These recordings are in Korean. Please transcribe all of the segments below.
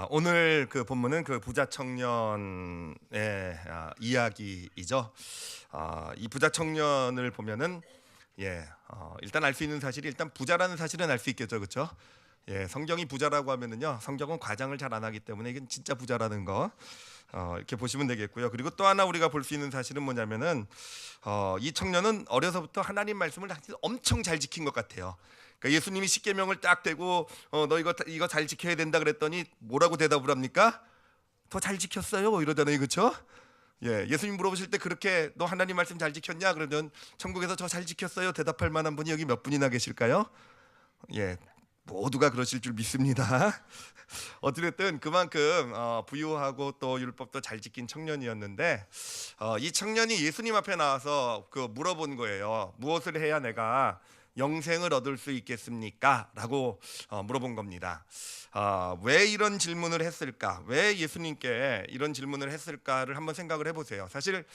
오늘 그 본문은 그 부자 청년의 이야기이죠. 이 부자 청년을 보면은 일단 알 수 있는 사실이 일단 부자라는 사실은 알 수 있겠죠, 그렇죠? 성경이 부자라고 하면은요, 성경은 과장을 잘 안 하기 때문에 이건 진짜 부자라는 거 이렇게 보시면 되겠고요. 그리고 또 하나 우리가 볼 수 있는 사실은 뭐냐면은 이 청년은 어려서부터 하나님 말씀을 엄청 잘 지킨 것 같아요. 그러니까 예수님이 십계명을 딱 대고 너 이거 잘 지켜야 된다 그랬더니 뭐라고 대답을 합니까? 더 잘 지켰어요 이러잖아요, 그렇죠? 예수님 물어보실 때 그렇게 너 하나님 말씀 잘 지켰냐 그러면 천국에서 저 잘 지켰어요 대답할 만한 분이 여기 몇 분이나 계실까요? 모두가 그러실 줄 믿습니다. 어찌됐든 그만큼 부유하고 또 율법도 잘 지킨 청년이었는데 이 청년이 예수님 앞에 나와서 물어본 거예요. 무엇을 해야 내가 영생을 얻을 수 있겠습니까? 라고 물어본 겁니다. 왜 이런 질문을 했을까? 왜 예수님께 이런 질문을 했을까를 한번 생각을 해보세요. 사실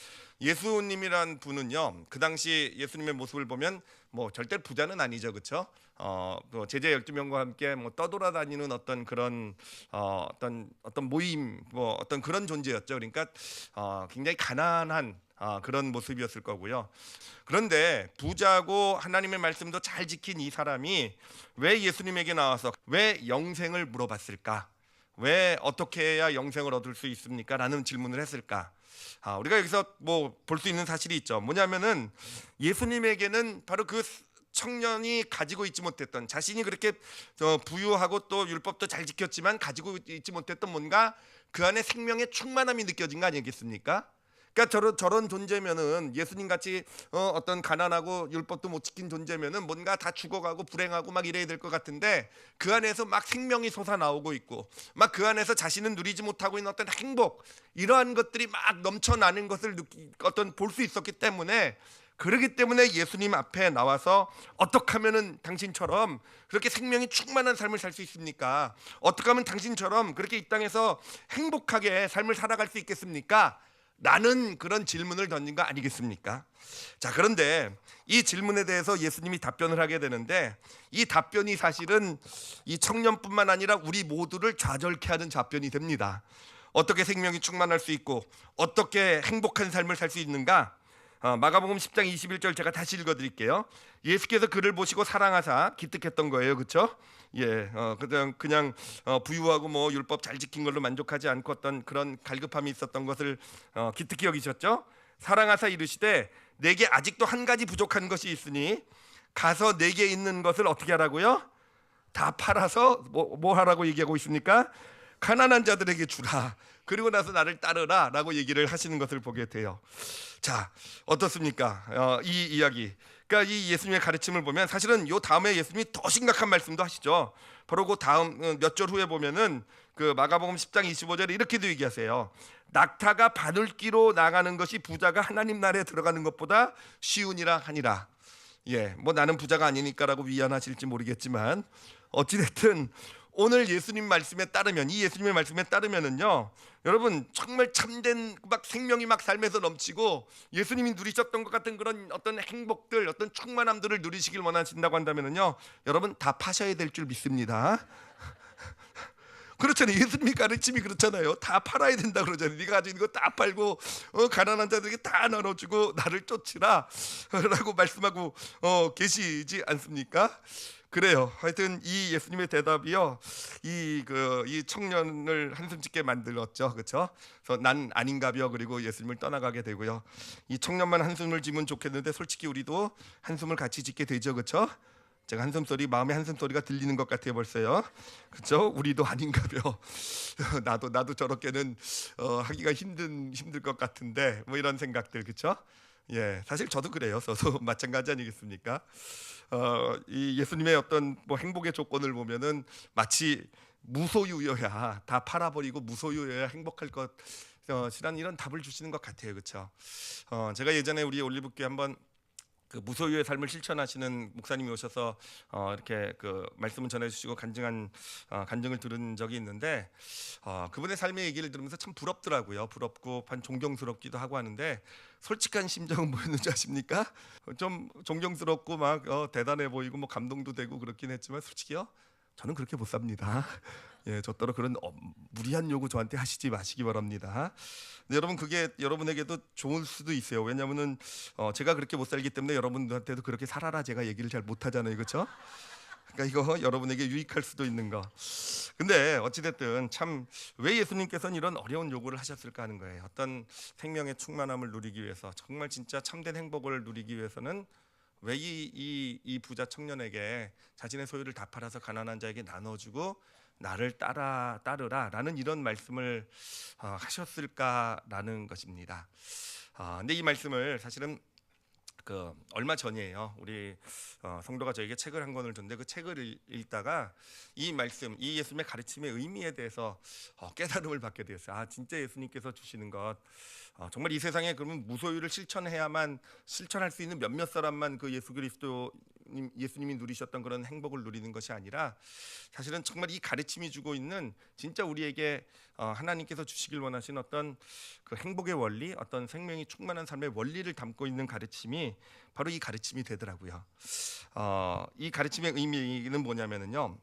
예수님이란 분은요, 그 당시 예수님의 모습을 보면 뭐 절대 부자는 아니죠, 그렇죠? 또 제자 12명과 함께 뭐 떠돌아다니는 어떤 그런 어떤 모임, 뭐 어떤 그런 존재였죠. 그러니까 굉장히 가난한 그런 모습이었을 거고요. 그런데 부자고 하나님의 말씀도 잘 지킨 이 사람이 왜 예수님에게 나와서 왜 영생을 물어봤을까? 왜 어떻게 해야 영생을 얻을 수 있습니까? 라는 질문을 했을까? 우리가 여기서 뭐 볼 수 있는 사실이 있죠. 뭐냐면은 예수님에게는 바로 그 청년이 가지고 있지 못했던, 자신이 그렇게 부유하고 또 율법도 잘 지켰지만 가지고 있지 못했던 뭔가 그 안에 생명의 충만함이 느껴진 거 아니겠습니까? 그러니까 저런 존재면은 예수님 같이 어떤 가난하고 율법도 못 지킨 존재면은 뭔가 다 죽어가고 불행하고 막 이래야 될 것 같은데 그 안에서 막 생명이 솟아나오고 있고 막 그 안에서 자신은 누리지 못하고 있는 어떤 행복, 이러한 것들이 막 넘쳐나는 것을 볼 수 있었기 때문에, 그러기 때문에 예수님 앞에 나와서 어떻게 하면은 당신처럼 그렇게 생명이 충만한 삶을 살 수 있습니까? 어떻게 하면 당신처럼 그렇게 이 땅에서 행복하게 삶을 살아갈 수 있겠습니까? 라는 그런 질문을 던진 거 아니겠습니까? 자, 그런데 이 질문에 대해서 예수님이 답변을 하게 되는데, 이 답변이 사실은 이 청년뿐만 아니라 우리 모두를 좌절케 하는 답변이 됩니다. 어떻게 생명이 충만할 수 있고 어떻게 행복한 삶을 살 수 있는가? 마가복음 10장 21절 제가 다시 읽어드릴게요. 예수께서 그를 보시고 사랑하사 기특했던 거예요, 그렇죠? 그냥 부유하고 뭐 율법 잘 지킨 걸로 만족하지 않고 어떤 그런 갈급함이 있었던 것을 기특히 여기셨죠. 사랑하사 이르시되 내게 아직도 한 가지 부족한 것이 있으니 가서 내게 있는 것을 어떻게 하라고요? 다 팔아서 뭐 하라고 얘기하고 있습니까? 가난한 자들에게 주라. 그리고 나서 나를 따르라 라고 얘기를 하시는 것을 보게 돼요. 자, 어떻습니까? 이 이야기, 그러니까 이 예수님의 가르침을 보면 사실은 요 다음에 예수님이 더 심각한 말씀도 하시죠. 바로 그 다음 몇 절 후에 보면은 그 마가복음 10장 25절에 이렇게도 얘기하세요. 낙타가 바늘기로 나가는 것이 부자가 하나님 나라에 들어가는 것보다 쉬우니라 하니라. 뭐 나는 부자가 아니니까라고 위안하실지 모르겠지만 어찌됐든 오늘 예수님 말씀에 따르면, 이 예수님의 말씀에 따르면은요, 여러분 정말 참된 막 생명이 막 삶에서 넘치고 예수님이 누리셨던 것 같은 그런 어떤 행복들, 어떤 충만함들을 누리시길 원하신다고 한다면은요, 여러분 다 파셔야 될 줄 믿습니다. 그렇잖아요. 예수님이 가르침이 그렇잖아요. 다 팔아야 된다 그러잖아요. 네가 가지고 있는 거 다 팔고 가난한 자들에게 다 나눠주고 나를 쫓으라 라고 말씀하고 계시지 않습니까? 그래요. 하여튼 이 예수님의 대답이요, 이 청년을 한숨 짓게 만들었죠, 그렇죠? 그래서 난 아닌가벼 그리고 예수님을 떠나가게 되고요. 이 청년만 한숨을 지면 좋겠는데 솔직히 우리도 한숨을 같이 짓게 되죠, 그렇죠? 제가 한숨 소리, 마음의 한숨 소리가 들리는 것 같아요, 벌써요. 그렇죠? 우리도 아닌가벼. 나도 저렇게는 하기가 힘들 것 같은데 뭐 이런 생각들, 그렇죠? 사실 저도 그래요. 저도 마찬가지 아니겠습니까? 이 예수님의 어떤 뭐 행복의 조건을 보면은 마치 무소유여야, 다 팔아버리고 무소유여야 행복할 것이란 이런 답을 주시는 것 같아요, 그렇죠? 제가 예전에 우리 올리브교회 한번 그 무소유의 삶을 실천하시는 목사님이 오셔서 이렇게 그 말씀을 전해주시고 간증을 들은 적이 있는데, 그분의 삶의 얘기를 들으면서 참 부럽더라고요. 부럽고 반 존경스럽기도 하고 하는데, 솔직한 심정은 뭐였는지 아십니까? 좀 존경스럽고 막 대단해 보이고 뭐 감동도 되고 그렇긴 했지만 솔직히요, 저는 그렇게 못 삽니다. 예, 저더러 그런 무리한 요구 저한테 하시지 마시기 바랍니다. 근데 여러분 그게 여러분에게도 좋을 수도 있어요. 왜냐하면은 제가 그렇게 못 살기 때문에 여러분들한테도 그렇게 살아라 제가 얘기를 잘 못하잖아요, 그렇죠? 그러니까 이거 여러분에게 유익할 수도 있는 거. 근데 어찌됐든 참 왜 예수님께서는 이런 어려운 요구를 하셨을까 하는 거예요. 어떤 생명의 충만함을 누리기 위해서, 정말 진짜 참된 행복을 누리기 위해서는 왜 이 부자 청년에게 자신의 소유를 다 팔아서 가난한 자에게 나눠주고 나를 따르라라는 이런 말씀을 하셨을까라는 것입니다. 근데 이 말씀을 사실은 얼마 전이에요. 우리 성도가 저에게 책을 한 권을 줬는데 그 책을 읽다가 이 말씀, 이 예수님의 가르침의 의미에 대해서 깨달음을 받게 되었어요. 진짜 예수님께서 주시는 것 정말 이 세상에 그러면 무소유를 실천할 수 있는 몇몇 사람만 그 예수님이 누리셨던 그런 행복을 누리는 것이 아니라 사실은 정말 이 가르침이 주고 있는 진짜 우리에게 하나님께서 주시길 원하신 어떤 그 행복의 원리, 어떤 생명이 충만한 삶의 원리를 담고 있는 가르침이 바로 이 가르침이 되더라고요. 이 가르침의 의미는 뭐냐면은요,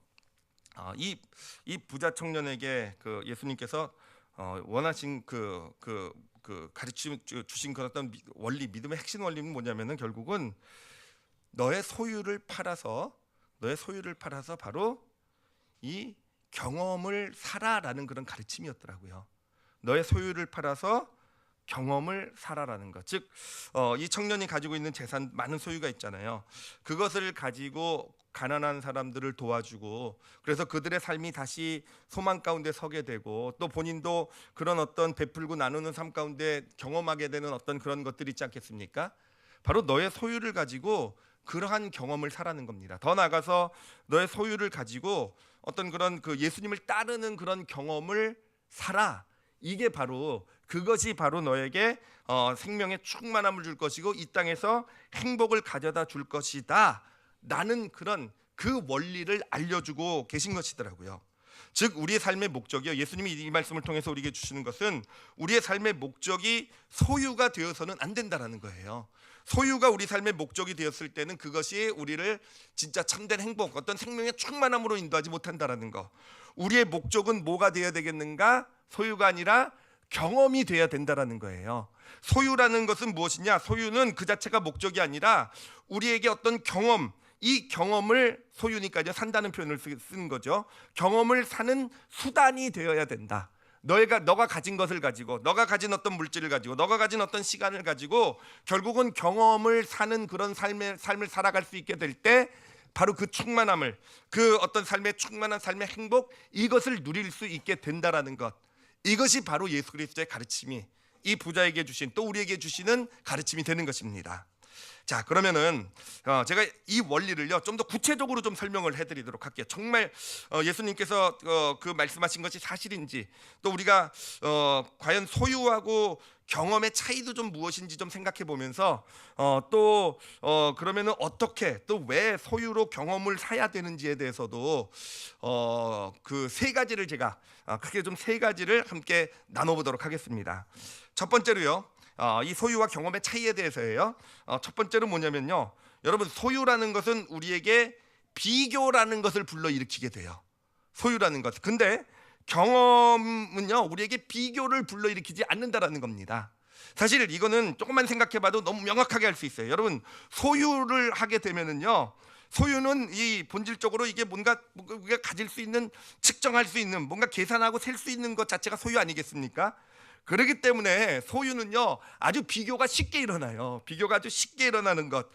이 부자 청년에게 그 예수님께서 원하신 그 가르침 주신 그런 어떤 원리, 믿음의 핵심 원리는 뭐냐면은 결국은 너의 소유를 팔아서 바로 이 경험을 사라라는 그런 가르침이었더라고요. 너의 소유를 팔아서 경험을 사라라는 것. 즉, 이 청년이 가지고 있는 재산, 많은 소유가 있잖아요. 그것을 가지고 가난한 사람들을 도와주고, 그래서 그들의 삶이 다시 소망 가운데 서게 되고, 또 본인도 그런 어떤 베풀고 나누는 삶 가운데 경험하게 되는 어떤 그런 것들이 있지 않겠습니까? 바로 너의 소유를 가지고 그러한 경험을 사라는 겁니다. 더 나아가서 너의 소유를 가지고 어떤 그런 그 예수님을 따르는 그런 경험을 살아. 그것이 바로 너에게 생명의 충만함을 줄 것이고 이 땅에서 행복을 가져다 줄 것이다 라는 그런 그 원리를 알려주고 계신 것이더라고요. 즉 우리의 삶의 목적이요, 예수님이 이 말씀을 통해서 우리에게 주시는 것은 우리의 삶의 목적이 소유가 되어서는 안 된다라는 거예요. 소유가 우리 삶의 목적이 되었을 때는 그것이 우리를 진짜 참된 행복, 어떤 생명의 충만함으로 인도하지 못한다라는 거. 우리의 목적은 뭐가 되어야 되겠는가? 소유가 아니라 경험이 돼야 된다라는 거예요. 소유라는 것은 무엇이냐? 소유는 그 자체가 목적이 아니라 우리에게 어떤 경험, 이 경험을 소유니까요, 산다는 표현을 쓰는 거죠. 경험을 사는 수단이 되어야 된다. 너가 가진 것을 가지고, 너가 가진 어떤 물질을 가지고, 너가 가진 어떤 시간을 가지고 결국은 경험을 사는 그런 삶을 살아갈 수 있게 될 때 바로 그 충만함을, 그 어떤 삶의 충만한 삶의 행복, 이것을 누릴 수 있게 된다라는 것. 이것이 바로 예수 그리스도의 가르침이 이 부자에게 주신, 또 우리에게 주시는 가르침이 되는 것입니다. 자, 그러면은 제가 이 원리를요 좀 더 구체적으로 좀 설명을 해드리도록 할게요. 정말 예수님께서 그 말씀하신 것이 사실인지, 또 우리가 과연 소유하고 경험의 차이도 좀 무엇인지 좀 생각해 보면서 또 그러면은 어떻게, 또 왜 소유로 경험을 사야 되는지에 대해서도 그 세 가지를 제가 크게 좀 세 가지를 함께 나눠보도록 하겠습니다. 첫 번째로요, 이 소유와 경험의 차이에 대해서예요. 첫 번째로 뭐냐면요, 여러분 소유라는 것은 우리에게 비교라는 것을 불러일으키게 돼요. 소유라는 것. 근데 경험은요 우리에게 비교를 불러일으키지 않는다라는 겁니다. 사실 이거는 조금만 생각해봐도 너무 명확하게 알 수 있어요. 여러분 소유를 하게 되면은요, 소유는 이 본질적으로 이게 뭔가 우리가 가질 수 있는, 측정할 수 있는, 뭔가 계산하고 셀 수 있는 것 자체가 소유 아니겠습니까? 그렇기 때문에 소유는요 아주 비교가 쉽게 일어나요. 비교가 아주 쉽게 일어나는 것.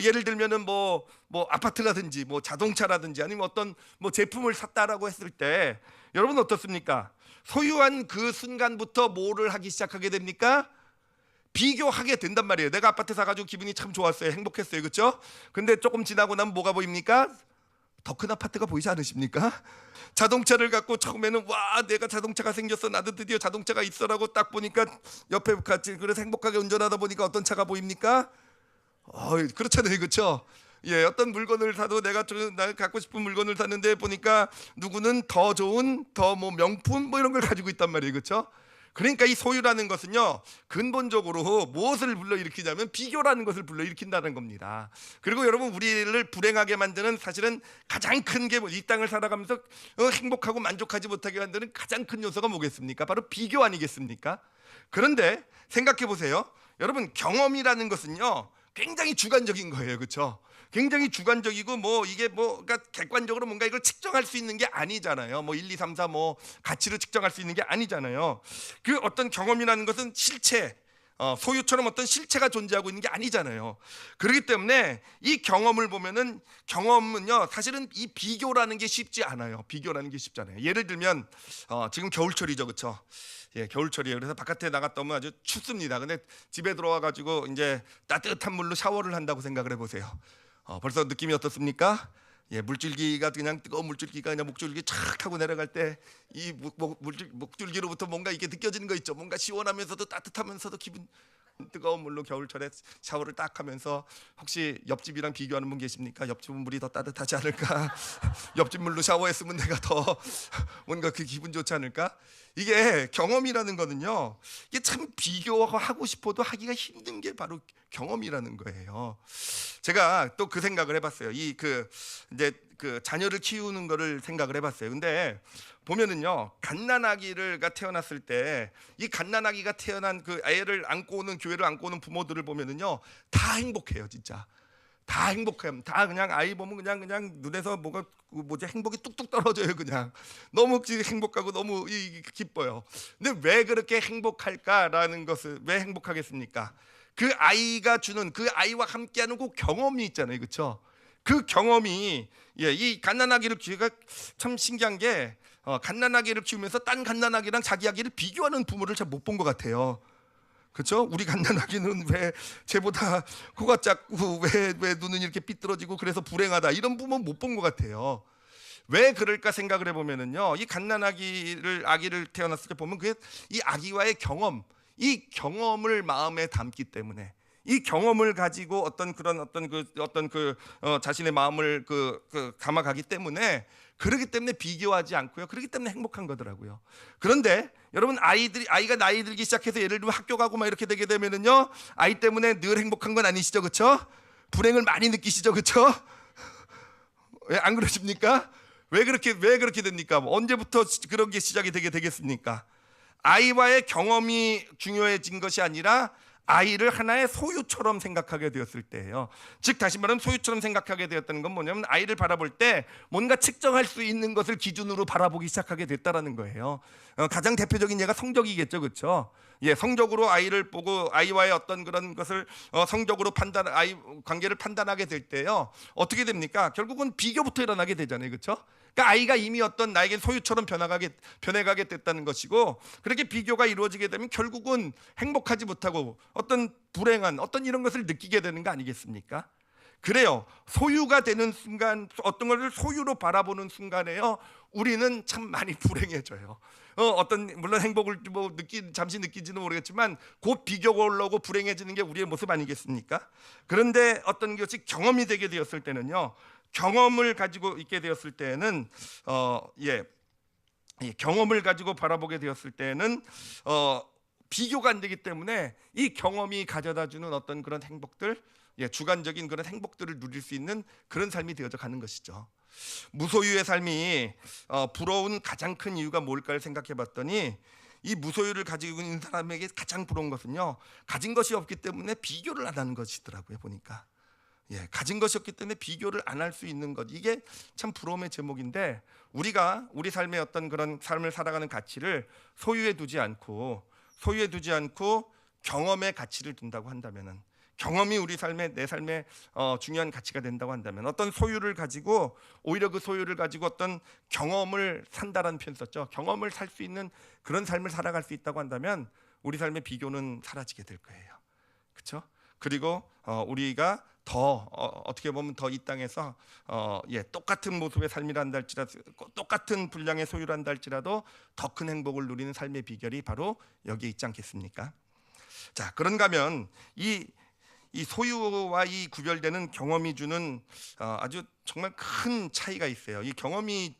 예를 들면은 뭐 아파트라든지 뭐 자동차라든지 아니면 어떤 뭐 제품을 샀다라고 했을 때 여러분 어떻습니까? 소유한 그 순간부터 뭐를 하기 시작하게 됩니까? 비교하게 된단 말이에요. 내가 아파트 사가지고 기분이 참 좋았어요. 행복했어요. 그렇죠? 근데 조금 지나고 나면 뭐가 보입니까? 더 큰 아파트가 보이지 않으십니까? 자동차를 갖고 처음에는 와 내가 자동차가 생겼어, 나도 드디어 자동차가 있어라고 딱 보니까 옆에 같이 그래서 행복하게 운전하다 보니까 어떤 차가 보입니까? 그렇잖아요. 그렇죠? 예, 어떤 물건을 사도 내가 갖고 싶은 물건을 샀는데 보니까 누구는 더 좋은, 더 뭐 명품 뭐 이런 걸 가지고 있단 말이에요. 그렇죠? 그러니까 이 소유라는 것은요, 근본적으로 무엇을 불러일으키냐면 비교라는 것을 불러일으킨다는 겁니다. 그리고 여러분, 우리를 불행하게 만드는 사실은 가장 큰 게 이 땅을 살아가면서 행복하고 만족하지 못하게 만드는 가장 큰 요소가 뭐겠습니까? 바로 비교 아니겠습니까? 그런데 생각해 보세요. 여러분, 경험이라는 것은요, 굉장히 주관적인 거예요. 그렇죠? 굉장히 주관적이고 이게 그러니까 객관적으로 뭔가 이걸 측정할 수 있는 게 아니잖아요. 1, 2, 3, 4 가치로 측정할 수 있는 게 아니잖아요. 그 어떤 경험이라는 것은 실체, 소유처럼 어떤 실체가 존재하고 있는 게 아니잖아요. 그렇기 때문에 이 경험을 보면은, 경험은요, 사실은 이 비교라는 게 쉽지 않아요. 비교라는 게 쉽잖아요. 예를 들면 지금 겨울철이죠, 그렇죠? 예, 겨울철이에요. 그래서 바깥에 나갔다 오면 아주 춥습니다. 근데 집에 들어와 가지고 이제 따뜻한 물로 샤워를 한다고 생각을 해보세요. 벌써 느낌이 어떻습니까? 예, 물줄기가 그냥 뜨거운 물줄기가 그냥 목줄기 착 하고 내려갈 때 이 목줄기로부터 뭔가 이게 느껴지는 거 있죠. 뭔가 시원하면서도 따뜻하면서도 기분, 뜨거운 물로 겨울철에 샤워를 딱 하면서, 혹시 옆집이랑 비교하는 분 계십니까? 옆집 물이 더 따뜻하지 않을까? 옆집 물로 샤워했으면 내가 더 뭔가 그 기분 좋지 않을까? 이게 경험이라는 거는요, 이게 참 비교하고 싶어도 하기가 힘든 게 바로 경험이라는 거예요. 제가 또 그 생각을 해봤어요. 이제 자녀를 키우는 거를 생각을 해봤어요. 근데 보면은요, 갓난아기가 태어났을 때, 이 갓난아기가 태어난 그 애를 안고 오는, 교회를 안고 오는 부모들을 보면은요, 다 행복해요. 진짜 다 행복해요. 다 그냥 아이 보면 그냥 눈에서 행복이 뚝뚝 떨어져요. 그냥 너무 행복하고 너무 기뻐요. 근데 왜 그렇게 행복할까라는 것을, 왜 행복하겠습니까? 그 아이가 주는, 그 아이와 함께하는 그 경험이 있잖아요. 그렇죠? 그 경험이, 이 갓난아기를 키우기가 참 신기한 게, 갓난아기를 키우면서 딴 갓난아기랑 자기 아기를 비교하는 부모를 잘 못 본 것 같아요. 그렇죠? 우리 갓난아기는 왜 쟤보다 코가 작고 왜 눈은 이렇게 삐뚤어지고 그래서 불행하다, 이런 부모 못 본 것 같아요. 왜 그럴까 생각을 해보면은요, 이 아기를 태어났을 때 보면 이 아기와의 경험, 이 경험을 마음에 담기 때문에, 이 경험을 가지고 자신의 마음을 담아가기 때문에, 그렇기 때문에 비교하지 않고요. 그렇기 때문에 행복한 거더라고요. 그런데 여러분, 아이가 나이 들기 시작해서 예를 들면 학교 가고 이렇게 되게 되면은요, 아이 때문에 늘 행복한 건 아니시죠, 그렇죠? 불행을 많이 느끼시죠, 그렇죠? 왜 안 그러십니까? 왜 그렇게 됩니까? 언제부터 그런 게 시작이 되게 되겠습니까? 아이와의 경험이 중요해진 것이 아니라 아이를 하나의 소유처럼 생각하게 되었을 때예요. 즉, 다시 말하면 소유처럼 생각하게 되었다는 건 뭐냐면, 아이를 바라볼 때 뭔가 측정할 수 있는 것을 기준으로 바라보기 시작하게 됐다라는 거예요. 가장 대표적인 예가 성적이겠죠, 그렇죠? 예, 성적으로 아이를 보고 아이와의 어떤 그런 것을 성적으로 아이 관계를 판단하게 될 때요, 어떻게 됩니까? 결국은 비교부터 일어나게 되잖아요, 그렇죠? 그러니까 아이가 이미 어떤 나에게 소유처럼 변해가게 됐다는 것이고, 그렇게 비교가 이루어지게 되면 결국은 행복하지 못하고 어떤 불행한 어떤 이런 것을 느끼게 되는 거 아니겠습니까? 그래요. 소유가 되는 순간, 어떤 것을 소유로 바라보는 순간에요, 우리는 참 많이 불행해져요. 물론 행복을 잠시 느끼지는 모르겠지만, 곧 비교가 올라오고 불행해지는 게 우리의 모습 아니겠습니까? 그런데 어떤 것이 경험이 되게 되었을 때는요, 경험을 가지고 있게 되었을 때는 경험을 가지고 바라보게 되었을 때는 비교가 안 되기 때문에, 이 경험이 가져다주는 어떤 그런 행복들, 주관적인 그런 행복들을 누릴 수 있는 그런 삶이 되어져 가는 것이죠. 무소유의 삶이 부러운 가장 큰 이유가 뭘까를 생각해 봤더니, 이 무소유를 가지고 있는 사람에게 가장 부러운 것은요, 가진 것이 없기 때문에 비교를 안 하는 것이더라고요, 보니까. 가진 것이 없기 때문에 비교를 안 할 수 있는 것, 이게 참 부러움의 제목인데, 우리가 우리 삶의 어떤 그런 삶을 살아가는 가치를 소유에 두지 않고 경험의 가치를 둔다고 한다면은, 경험이 내 삶의 중요한 가치가 된다고 한다면, 어떤 소유를 가지고, 오히려 그 소유를 가지고 어떤 경험을 산다라는 표현 썼죠. 경험을 살 수 있는 그런 삶을 살아갈 수 있다고 한다면, 우리 삶의 비교는 사라지게 될 거예요. 그렇죠? 그리고 우리가 어떻게 보면 더 이 땅에서 똑같은 모습의 삶이라 한다 할지라도, 똑같은 분량의 소유라 한다 할지라도 더 큰 행복을 누리는 삶의 비결이 바로 여기에 있지 않겠습니까? 자, 그런가 하면 이 소유와 이 구별되는 경험이 주는 아주 정말 큰 차이가 있어요. 이 경험이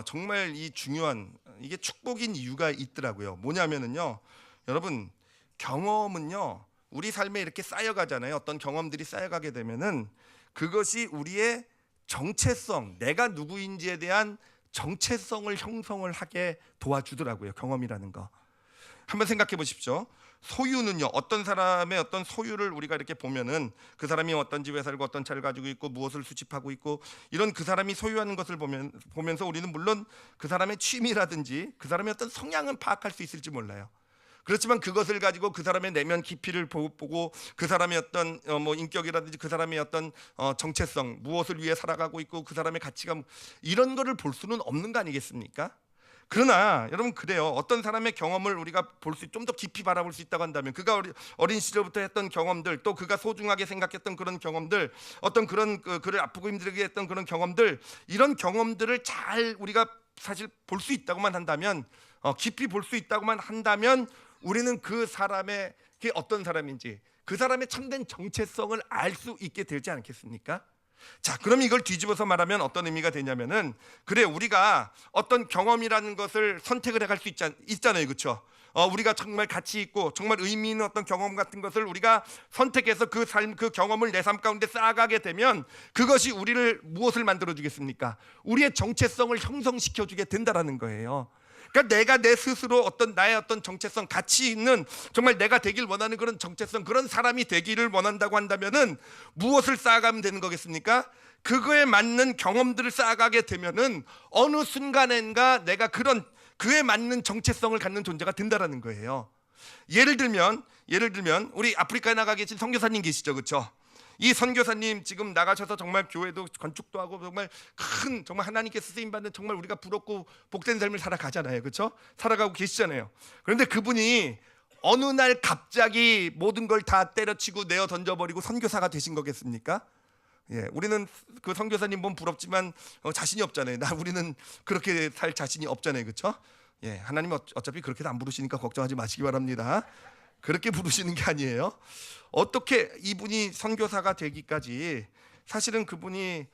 정말 이 중요한 이게 축복인 이유가 있더라고요. 뭐냐면은요, 여러분 경험은요 우리 삶에 이렇게 쌓여가잖아요. 어떤 경험들이 쌓여가게 되면은 그것이 우리의 정체성, 내가 누구인지에 대한 정체성을 형성을 하게 도와주더라고요. 경험이라는 거. 한번 생각해 보십시오. 소유는요, 어떤 사람의 어떤 소유를 우리가 이렇게 보면은 그 사람이 어떤 집에 살고 어떤 차를 가지고 있고 무엇을 수집하고 있고 이런 그 사람이 소유하는 것을 보면서 우리는 물론 그 사람의 취미라든지 그 사람의 어떤 성향은 파악할 수 있을지 몰라요. 그렇지만 그것을 가지고 그 사람의 내면 깊이를 보고 그 사람의 어떤 뭐 인격이라든지 그 사람의 어떤 정체성, 무엇을 위해 살아가고 있고 그 사람의 가치가 이런 거를 볼 수는 없는 거 아니겠습니까? 그러나 여러분 그래요. 어떤 사람의 경험을 우리가 볼 수 좀 더 깊이 바라볼 수 있다고 한다면 그가 어린 시절부터 했던 경험들, 또 그가 소중하게 생각했던 그런 경험들, 어떤 그런 그를 아프고 힘들게 했던 그런 경험들, 이런 경험들을 잘 우리가 사실 볼 수 있다고만 한다면, 깊이 볼 수 있다고만 한다면 우리는 그 사람의 그 어떤 사람인지 그 사람의 참된 정체성을 알 수 있게 되지 않겠습니까? 자, 그럼 이걸 뒤집어서 말하면 어떤 의미가 되냐면은, 그래 우리가 어떤 경험이라는 것을 선택을 해갈 수 있잖아요, 그렇죠? 우리가 정말 가치 있고 정말 의미 있는 어떤 경험 같은 것을 우리가 선택해서 그 삶, 그 경험을 내 삶 가운데 쌓아가게 되면 그것이 우리를 무엇을 만들어 주겠습니까? 우리의 정체성을 형성시켜 주게 된다라는 거예요. 그러니까 내가 내 스스로 어떤 나의 어떤 정체성, 가치 있는 정말 내가 되길 원하는 그런 정체성, 그런 사람이 되기를 원한다고 한다면은 무엇을 쌓아가면 되는 거겠습니까? 그거에 맞는 경험들을 쌓아가게 되면은 어느 순간엔가 내가 그런 그에 맞는 정체성을 갖는 존재가 된다라는 거예요. 예를 들면 우리 아프리카에 나가 계신 선교사님 계시죠, 그렇죠? 이 선교사님 지금 나가셔서 정말 교회도 건축도 하고 정말 큰 정말 하나님께서 쓰임 받는 정말 우리가 부럽고 복된 삶을 살아가잖아요, 그렇죠? 살아가고 계시잖아요. 그런데 그분이 어느 날 갑자기 모든 걸 다 때려치고 내어 던져버리고 선교사가 되신 거겠습니까? 예, 우리는 그 선교사님 보면 부럽지만 자신이 없잖아요. 우리는 그렇게 살 자신이 없잖아요, 그렇죠? 예, 하나님 어차피 그렇게도 안 부르시니까 걱정하지 마시기 바랍니다. 그렇게 부르시는 게 아니에요. 어떻게 이분이 선교사가 되기까지 사실은 그분이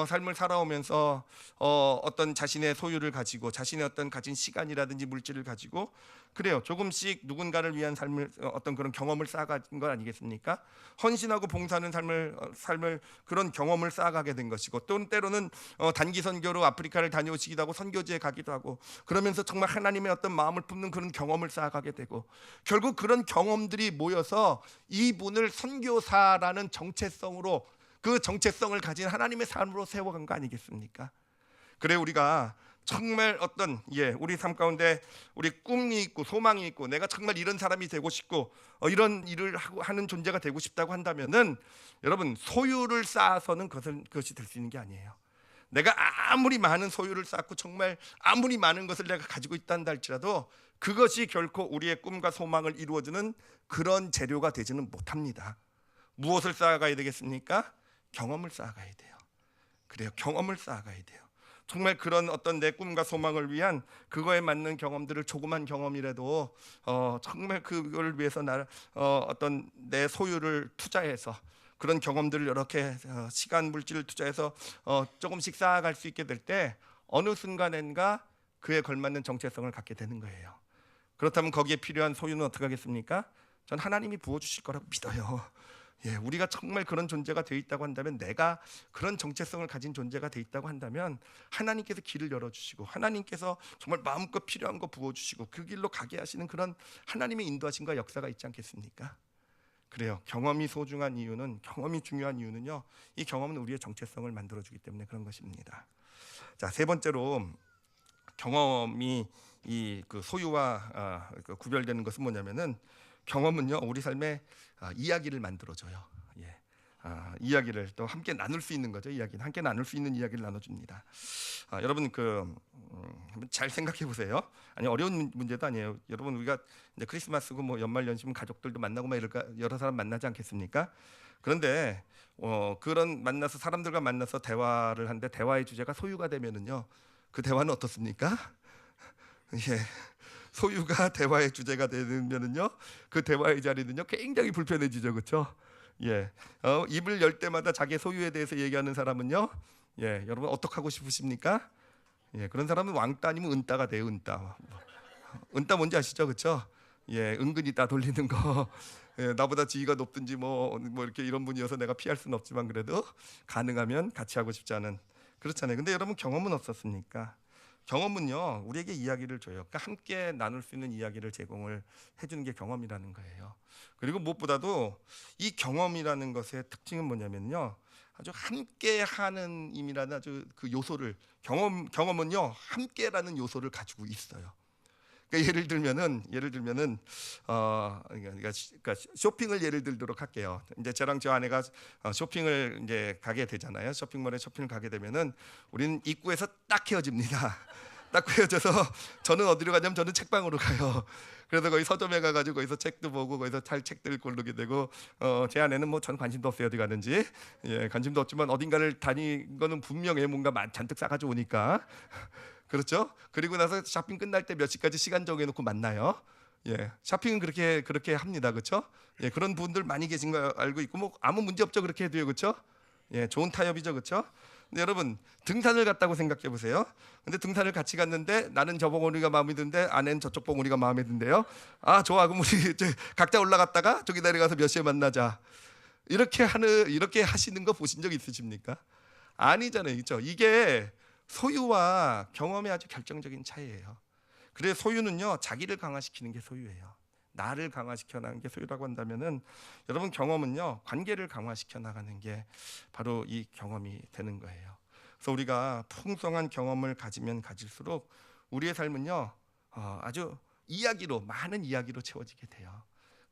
삶을 살아오면서 어떤 자신의 소유를 가지고 자신의 어떤 가진 시간이라든지 물질을 가지고 그래요. 조금씩 누군가를 위한 삶을 어떤 그런 경험을 쌓아간 것 아니겠습니까? 헌신하고 봉사하는 삶을 그런 경험을 쌓아가게 된 것이고 또 때로는 단기 선교로 아프리카를 다녀오시기도 하고 선교지에 가기도 하고 그러면서 정말 하나님의 어떤 마음을 품는 그런 경험을 쌓아가게 되고 결국 그런 경험들이 모여서 이분을 선교사라는 정체성으로 그 정체성을 가진 하나님의 삶으로 세워간 거 아니겠습니까? 그래 우리가 정말 어떤 우리 삶 가운데 우리 꿈이 있고 소망이 있고 내가 정말 이런 사람이 되고 싶고 이런 일을 하는 존재가 되고 싶다고 한다면은 여러분 소유를 쌓아서는 그것이 될 수 있는 게 아니에요. 내가 아무리 많은 소유를 쌓고 정말 아무리 많은 것을 내가 가지고 있단다 할지라도 그것이 결코 우리의 꿈과 소망을 이루어주는 그런 재료가 되지는 못합니다. 무엇을 쌓아가야 되겠습니까? 경험을 쌓아가야 돼요. 그래요. 경험을 쌓아가야 돼요. 정말 그런 어떤 내 꿈과 소망을 위한 그거에 맞는 경험들을 조그만 경험이라도 정말 그걸 위해서 어떤 내 소유를 투자해서 그런 경험들을 이렇게 시간 물질을 투자해서 조금씩 쌓아갈 수 있게 될 때 어느 순간엔가 그에 걸맞는 정체성을 갖게 되는 거예요. 그렇다면 거기에 필요한 소유는 어떻게 하겠습니까? 전 하나님이 부어주실 거라고 믿어요. 우리가 정말 그런 존재가 되어 있다고 한다면 내가 그런 정체성을 가진 존재가 되어 있다고 한다면 하나님께서 길을 열어주시고 하나님께서 정말 마음껏 필요한 거 부어주시고 그 길로 가게 하시는 그런 하나님의 인도하심과 역사가 있지 않겠습니까? 그래요. 경험이 소중한 이유는 경험이 중요한 이유는요. 이 경험은 우리의 정체성을 만들어주기 때문에 그런 것입니다. 자, 세 번째로 경험이 이 그 소유와 구별되는 것은 뭐냐면은 경험은요 우리 삶에 이야기를 만들어줘요. 이야기를 또 함께 나눌 수 있는 거죠. 이야기는 함께 나눌 수 있는 이야기를 나눠줍니다. 여러분 잘 생각해 보세요. 아니 어려운 문제도 아니에요. 여러분 우리가 이제 크리스마스고 뭐 연말 연시면 가족들도 만나고 막 이럴까 여러 사람 만나지 않겠습니까? 그런데 그런 만나서 사람들과 만나서 대화를 하는데 대화의 주제가 소유가 되면은요 그 대화는 어떻습니까? 소유가 대화의 주제가 되면은요 그 대화의 자리는요 굉장히 불편해지죠, 그렇죠? 입을 열 때마다 자기의 소유에 대해서 얘기하는 사람은요 여러분 어떻게 하고 싶으십니까? 예, 그런 사람은 왕따 아니면 은따가 돼요. 은따. 은따 뭔지 아시죠, 그렇죠? 예, 은근히 따 돌리는 거. 예, 나보다 지위가 높든지 뭐 이렇게 이런 분이어서 내가 피할 수는 없지만 그래도 가능하면 같이 하고 싶지 않은, 그렇잖아요. 근데 여러분 경험은 없었습니까? 경험은요 우리에게 이야기를 줘요. 그러니까 함께 나눌 수 있는 이야기를 제공을 해주는 게 경험이라는 거예요. 그리고 무엇보다도 이 경험이라는 것의 특징은 뭐냐면요, 아주 함께하는 임이라는 아주 그 요소를, 경험은요 함께라는 요소를 가지고 있어요. 그러니까 예를 들면은 그러니까 쇼핑을 예를 들도록 할게요. 이제 저랑 저 아내가 쇼핑을 이제 가게 되잖아요. 쇼핑몰에 쇼핑을 가게 되면은 우리는 입구에서 딱 헤어집니다. 딱 헤어져서 저는 어디로 가냐면 저는 책방으로 가요. 그래서 거기 서점에 가가지고 거기서 책도 보고 거기서 잘 책들 고르게 되고, 제 아내는 뭐 전 관심도 없어요 어디 가는지. 예, 관심도 없지만 어딘가를 다닌 거는 분명해, 뭔가 잔뜩 싸가지고 오니까. 그렇죠? 그리고 나서 쇼핑 끝날 때 몇 시까지 시간 정해놓고 만나요. 예, 쇼핑은 그렇게 합니다, 그렇죠? 예, 그런 분들 많이 계신 거 알고 있고 뭐 아무 문제 없죠, 그렇게 해도요, 그렇죠? 예, 좋은 타협이죠, 그렇죠? 근데 여러분 등산을 갔다고 생각해 보세요. 근데 등산을 같이 갔는데 나는 저 봉우리가 마음에 드는데 아내는 저쪽 봉우리가 마음에 든대요. 아, 좋아, 그럼 우리 각자 올라갔다가 저기 내려가서 몇 시에 만나자. 이렇게 하시는 거 보신 적 있으십니까? 아니잖아요, 그렇죠? 이게 소유와 경험의 아주 결정적인 차이예요. 그래서 소유는요 자기를 강화시키는 게 소유예요. 나를 강화시켜 나가는 게 소유라고 한다면은, 여러분 경험은요 관계를 강화시켜 나가는 게 바로 이 경험이 되는 거예요. 그래서 우리가 풍성한 경험을 가지면 가질수록 우리의 삶은요 아주 많은 이야기로 채워지게 돼요.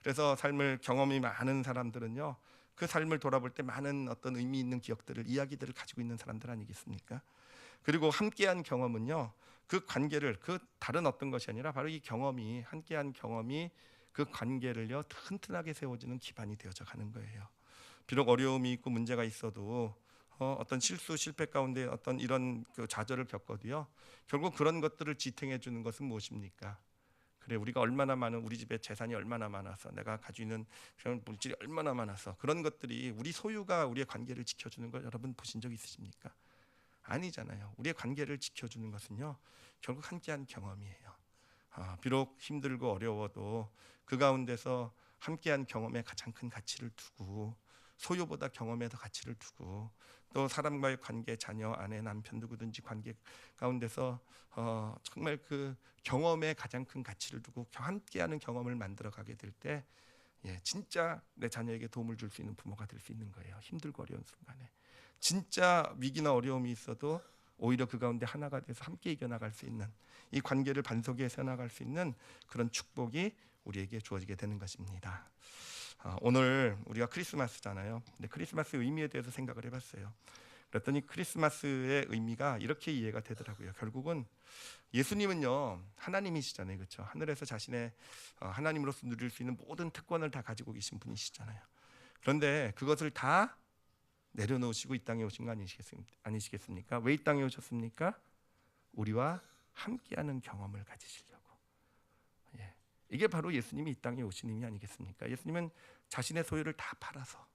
그래서 삶을 경험이 많은 사람들은요 그 삶을 돌아볼 때 많은 어떤 의미 있는 기억들을, 이야기들을 가지고 있는 사람들 아니겠습니까? 그리고 함께한 경험은요 그 관계를, 그 다른 어떤 것이 아니라 바로 이 경험이, 함께한 경험이 그 관계를요 튼튼하게 세워지는 기반이 되어져 가는 거예요. 비록 어려움이 있고 문제가 있어도 어떤 실패 가운데 어떤 이런 그 좌절을 겪어도요 결국 그런 것들을 지탱해 주는 것은 무엇입니까? 그래, 우리가 얼마나 많은, 우리 집에 재산이 얼마나 많아서, 내가 가지고 있는 그런 물질이 얼마나 많아서, 그런 것들이 우리 소유가 우리의 관계를 지켜주는 걸 여러분 보신 적 있으십니까? 아니잖아요. 우리의 관계를 지켜주는 것은요 결국 함께한 경험이에요. 비록 힘들고 어려워도 그 가운데서 함께한 경험에 가장 큰 가치를 두고, 소유보다 경험에 더 가치를 두고, 또 사람과의 관계, 자녀, 아내, 남편 누구든지 관계 가운데서 정말 그 경험에 가장 큰 가치를 두고 함께하는 경험을 만들어가게 될 때, 예, 진짜 내 자녀에게 도움을 줄 수 있는 부모가 될 수 있는 거예요. 힘들고 어려운 순간에 진짜 위기나 어려움이 있어도 오히려 그 가운데 하나가 돼서 함께 이겨나갈 수 있는, 이 관계를 반석에 세워나갈 수 있는 그런 축복이 우리에게 주어지게 되는 것입니다. 오늘 우리가 크리스마스잖아요. 근데 크리스마스의 의미에 대해서 생각을 해봤어요. 그랬더니 크리스마스의 의미가 이렇게 이해가 되더라고요. 결국은 예수님은요 하나님이시잖아요, 그렇죠? 하늘에서 자신의 하나님으로서 누릴 수 있는 모든 특권을 다 가지고 계신 분이시잖아요. 그런데 그것을 다 내려놓으시고 이 땅에 오신 거 아니시겠습니까? 왜 이 땅에 오셨습니까? 우리와 함께하는 경험을 가지시려고. 예. 이게 바로 예수님이 이 땅에 오신 의미 아니겠습니까? 예수님은 자신의 소유를 다 팔아서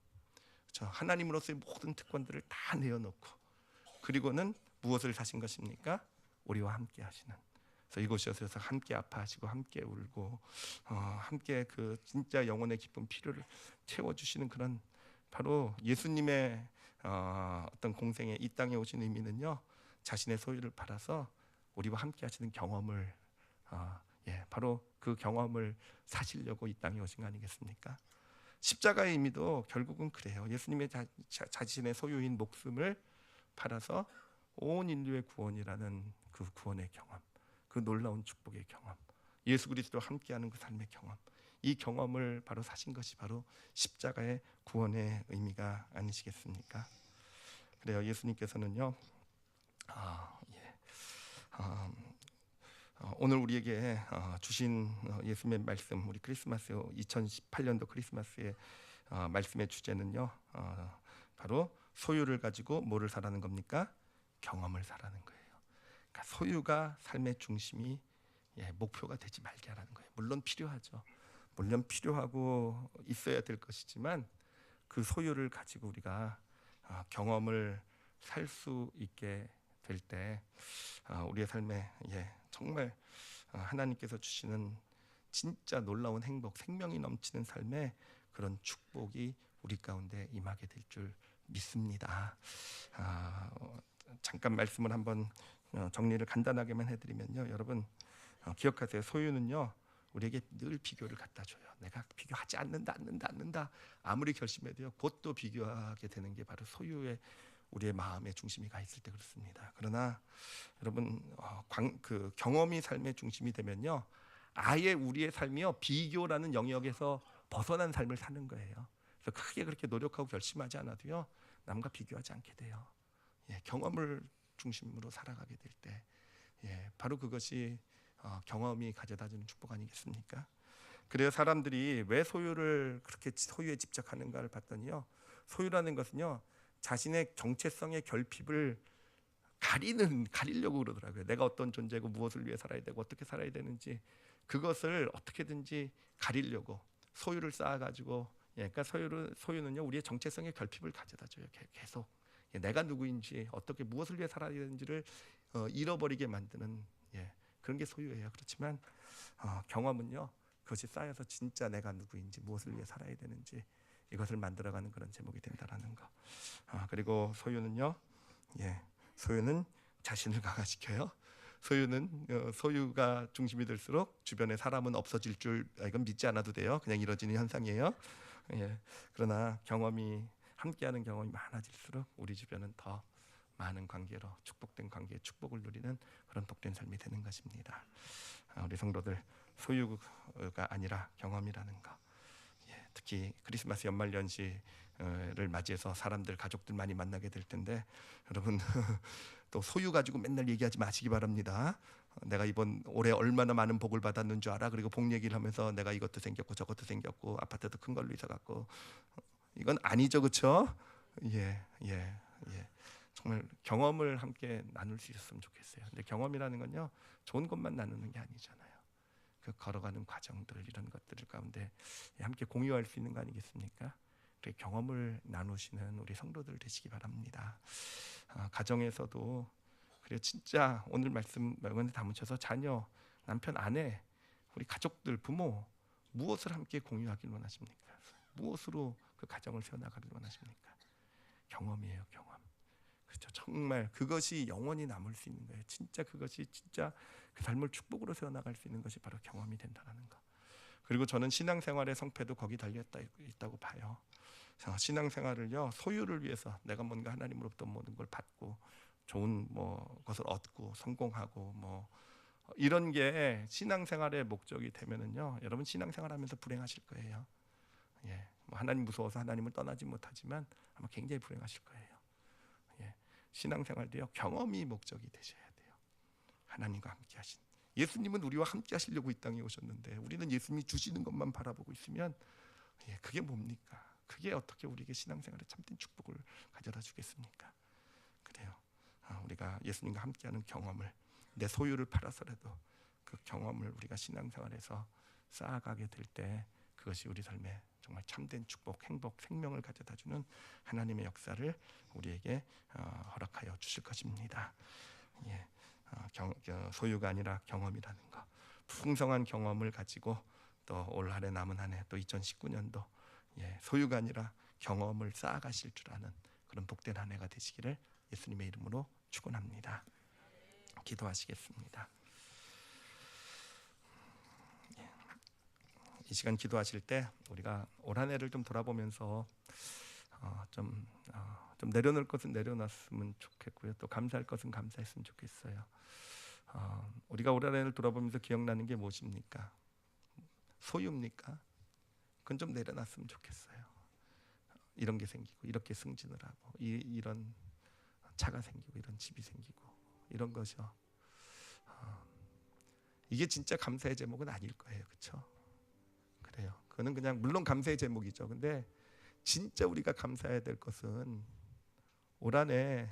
하나님으로서의 모든 특권들을 다 내어놓고, 그리고는 무엇을 사신 것입니까? 우리와 함께 하시는. 그래서 이곳에 오셔서 함께 아파하시고 함께 울고 함께 그 진짜 영혼의 깊은 필요를 채워주시는 그런, 바로 예수님의 어떤 공생에 이 땅에 오신 의미는요 자신의 소유를 팔아서 우리와 함께 하시는 경험을, 바로 그 경험을 사시려고 이 땅에 오신 거 아니겠습니까? 십자가의 의미도 결국은 그래요. 예수님의 자신의 소유인 목숨을 팔아서 온 인류의 구원이라는 그 구원의 경험, 그 놀라운 축복의 경험, 예수 그리스도와 함께하는 그 삶의 경험, 이 경험을 바로 사신 것이 바로 십자가의 구원의 의미가 아니시겠습니까? 그래요. 예수님께서는요 예. 오늘 우리에게 주신 예수님의 말씀, 우리 크리스마스 2018년도 크리스마스의 말씀의 주제는요 바로 소유를 가지고 뭐를 사라는 겁니까? 경험을 사라는 거예요. 그러니까 소유가 삶의 중심이, 목표가 되지 말게 하라는 거예요. 물론 필요하죠. 물론 필요하고 있어야 될 것이지만 그 소유를 가지고 우리가 경험을 살 수 있게 될 때 우리의 삶에 정말 하나님께서 주시는 진짜 놀라운 행복, 생명이 넘치는 삶의 그런 축복이 우리 가운데 임하게 될 줄 믿습니다. 잠깐 말씀을 한번 정리를 간단하게만 해드리면요, 여러분 기억하세요. 소유는요 우리에게 늘 비교를 갖다 줘요. 내가 비교하지 않는다. 아무리 결심해도요 곧 또 비교하게 되는 게 바로 소유의 우리의 마음의 중심이 가 있을 때 그렇습니다. 그러나 여러분 그 경험이 삶의 중심이 되면요 아예 우리의 삶이요 비교라는 영역에서 벗어난 삶을 사는 거예요. 그래서 크게 그렇게 노력하고 결심하지 않아도요 남과 비교하지 않게 돼요. 경험을 중심으로 살아가게 될 때 바로 그것이 경험이 가져다주는 축복 아니겠습니까? 그래서 사람들이 왜 소유를 그렇게 소유에 집착하는가를 봤더니요 소유라는 것은요 자신의 정체성의 결핍을 가리려고 그러더라고요. 내가 어떤 존재고 무엇을 위해 살아야 되고 어떻게 살아야 되는지 그것을 어떻게든지 가리려고 소유를 쌓아가지고 그러니까 소유는요 우리의 정체성의 결핍을 가져다줘요. 계속 내가 누구인지 어떻게 무엇을 위해 살아야 되는지를 잃어버리게 만드는 그런 게 소유예요. 그렇지만 경험은요 그것이 쌓여서 진짜 내가 누구인지 무엇을 위해 살아야 되는지 이것을 만들어가는 그런 제목이 된다라는 거. 그리고 소유는요 소유는 자신을 강화시켜요. 소유가 중심이 될수록 주변에 사람은 없어질 줄 이건 믿지 않아도 돼요. 그냥 이루어지는 현상이에요. 그러나 함께하는 경험이 많아질수록 우리 주변은 더 많은 관계로 축복된 관계에 축복을 누리는 그런 복된 삶이 되는 것입니다. 우리 성도들 소유가 아니라 경험이라는 거. 특히 크리스마스 연말연시를 맞이해서 사람들 가족들 많이 만나게 될 텐데 여러분 또 소유 가지고 맨날 얘기하지 마시기 바랍니다. 내가 이번 올해 얼마나 많은 복을 받았는 줄 알아? 그리고 복 얘기를 하면서 내가 이것도 생겼고 저것도 생겼고 아파트도 큰 걸로 이사 갔고 이건 아니죠, 그렇죠? 정말 경험을 함께 나눌 수 있었으면 좋겠어요. 근데 경험이라는 건요 좋은 것만 나누는 게 아니잖아요. 그 걸어가는 과정들 이런 것들 가운데 함께 공유할 수 있는 거 아니겠습니까? 그 경험을 나누시는 우리 성도들 되시기 바랍니다. 가정에서도 그래 진짜 오늘 말씀 말씀에 다 묻혀서 자녀, 남편, 아내, 우리 가족들, 부모 무엇을 함께 공유하길 원하십니까? 무엇으로 그 가정을 세워나가길 원하십니까? 경험이에요, 경험. 그렇죠. 정말 그것이 영원히 남을 수 있는 거예요. 진짜 그것이 진짜 그 삶을 축복으로 세워나갈 수 있는 것이 바로 경험이 된다는 거. 그리고 저는 신앙생활의 성패도 거기 달려 있다고 봐요. 신앙생활을요 소유를 위해서 내가 뭔가 하나님으로부터 모든 걸 받고 좋은 것을 얻고 성공하고 이런 게 신앙생활의 목적이 되면은요 여러분 신앙생활하면서 불행하실 거예요. 하나님 무서워서 하나님을 떠나지 못하지만 아마 굉장히 불행하실 거예요. 신앙생활도요 경험이 목적이 되셔야 돼요. 하나님과 함께 하신 예수님은 우리와 함께 하시려고 이 땅에 오셨는데 우리는 예수님이 주시는 것만 바라보고 있으면 그게 뭡니까? 그게 어떻게 우리에게 신앙생활에 참된 축복을 가져다 주겠습니까? 그래요. 우리가 예수님과 함께하는 경험을 내 소유를 팔아서라도 그 경험을 우리가 신앙생활에서 쌓아가게 될 때 그것이 우리 삶에 정말 참된 축복, 행복, 생명을 가져다주는 하나님의 역사를 우리에게 허락하여 주실 것입니다. 소유가 아니라 경험이라는 거. 풍성한 경험을 가지고 또 올 한해 남은 한 해 또 2019년도 소유가 아니라 경험을 쌓아가실 줄 아는 그런 복된 한 해가 되시기를 예수님의 이름으로 축원합니다. 기도하시겠습니다. 이 시간 기도하실 때 우리가 올 한 해를 좀 돌아보면서 좀 내려놓을 것은 내려놨으면 좋겠고요. 또 감사할 것은 감사했으면 좋겠어요. 우리가 올 한 해를 돌아보면서 기억나는 게 무엇입니까? 소유입니까? 그건 좀 내려놨으면 좋겠어요. 이런 게 생기고 이렇게 승진을 하고 이런 차가 생기고 이런 집이 생기고 이런 것이요. 이게 진짜 감사의 제목은 아닐 거예요, 그렇죠? 그래요. 그거는 그냥 물론 감사의 제목이죠. 근데 진짜 우리가 감사해야 될 것은 올 한해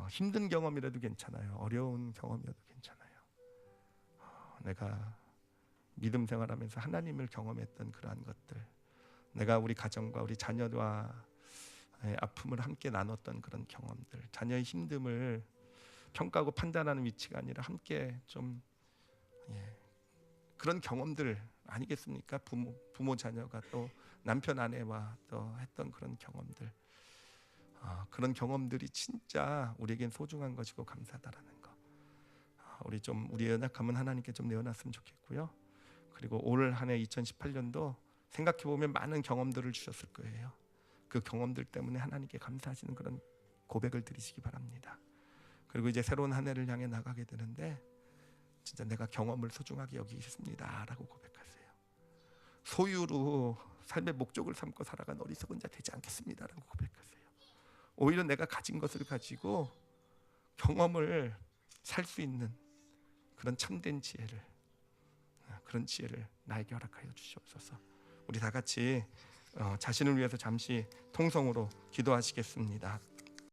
힘든 경험이라도 괜찮아요. 어려운 경험이라도 괜찮아요. 내가 믿음 생활하면서 하나님을 경험했던 그러한 것들, 내가 우리 가정과 우리 자녀와 아픔을 함께 나눴던 그런 경험들, 자녀의 힘듦을 평가하고 판단하는 위치가 아니라 함께 좀 그런 경험들 아니겠습니까? 부모 자녀가 또 남편 아내와 또 했던 그런 경험들, 그런 경험들이 진짜 우리에겐 소중한 것이고 감사하다라는 거. 우리 연약함은 하나님께 좀 내어놨으면 좋겠고요. 그리고 올 한 해 2018년도 생각해 보면 많은 경험들을 주셨을 거예요. 그 경험들 때문에 하나님께 감사하시는 그런 고백을 드리시기 바랍니다. 그리고 이제 새로운 한 해를 향해 나가게 되는데 진짜 내가 경험을 소중하게 여기겠습니다라고 고백하세요. 소유로 삶의 목적을 삼고 살아간 어리석은 자 되지 않겠습니다라고 고백하세요. 오히려 내가 가진 것을 가지고 경험을 살 수 있는 그런 참된 지혜를, 그런 지혜를 나에게 허락하여 주시옵소서. 우리 다 같이 자신을 위해서 잠시 통성으로 기도하시겠습니다.